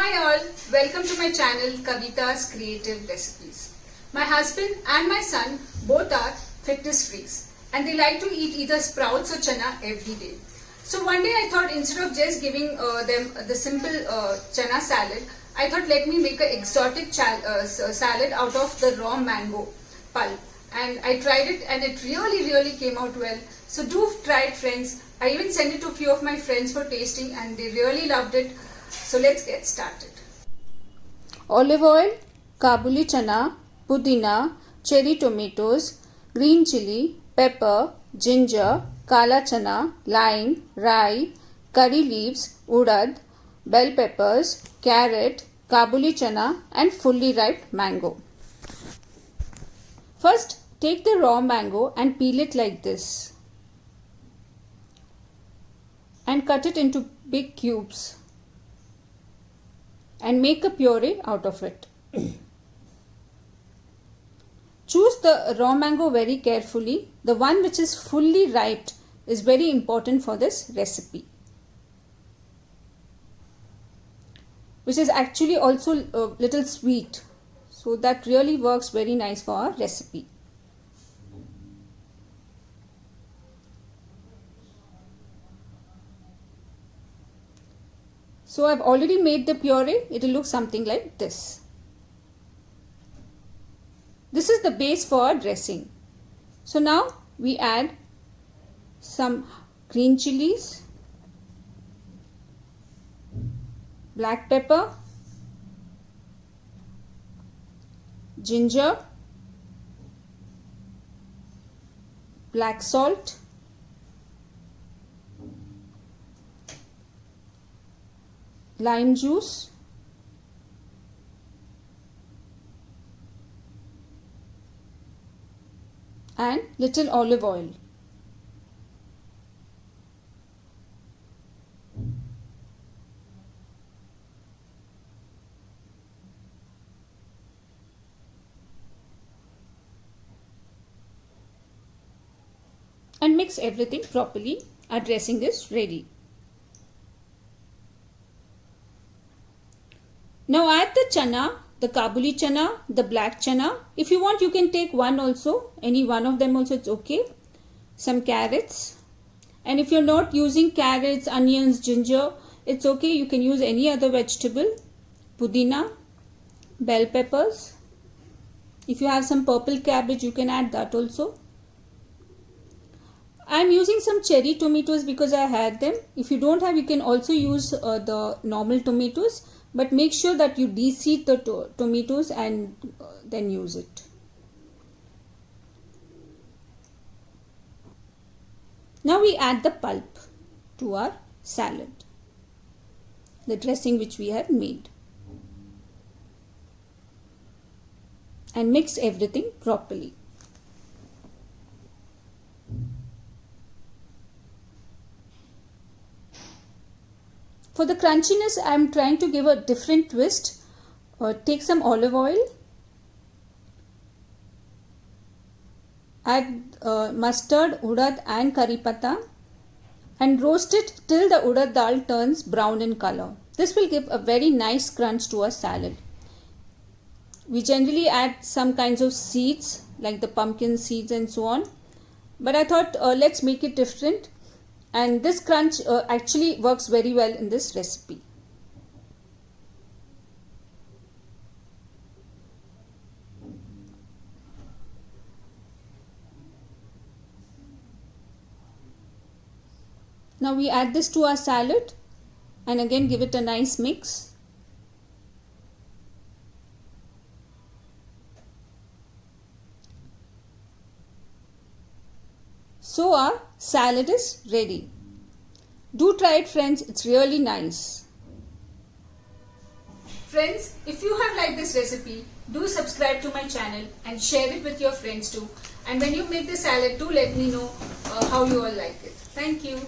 Hi all, welcome to my channel Kavita's Creative Recipes. My husband and my son both are fitness freaks and they like to eat either sprouts or chana every day. So one day I thought instead of just giving them the simple chana salad, I thought let me make an exotic salad out of the raw mango pulp. And I tried it and it really came out well. So do try it, friends. I even sent it to a few of my friends for tasting and they really loved it. So let's get started. Olive oil, Kabuli chana, pudina, cherry tomatoes, green chili, pepper, ginger, kala chana, lime, rye, curry leaves, urad, bell peppers, carrot, Kabuli chana and fully ripe mango. First, take the raw mango and peel it like this and cut it into big cubes and make a puree out of it. Choose the raw mango very carefully. The one which is fully ripe is very important for this recipe, which is actually also a little sweet. So that really works very nice for our recipe. So I've already made the puree. It will look something like this. This is the base for our dressing. So now we add some green chilies, black pepper, ginger, black salt, lime juice, and little olive oil. And mix everything properly. Our dressing is ready. Now add the chana, the Kabuli chana, the black chana. If you want, you can take one also. Any one of them also, it's okay. Some carrots. And if you're not using carrots, onions, ginger, it's okay. You can use any other vegetable. Pudina, bell peppers. If you have some purple cabbage, you can add that also. I'm using some cherry tomatoes because I had them. If you don't have, you can also use the normal tomatoes. But make sure that you de-seed the tomatoes and then use it. Now we add the pulp to our salad, the dressing which we have made, and mix everything properly. For the crunchiness, I am trying to give a different twist. Take some olive oil, add mustard, urad and curry pata, and roast it till the urad dal turns brown in color. This will give a very nice crunch to our salad. We generally add some kinds of seeds like the pumpkin seeds and so on. But I thought let's make it different. And this crunch actually works very well in this recipe. Now we add this to our salad and again give it a nice mix. So our salad is ready. Do try it, friends. It's really nice. Friends, if you have liked this recipe, do subscribe to my channel and share it with your friends too. And when you make the salad, do let me know how you all like it. Thank you.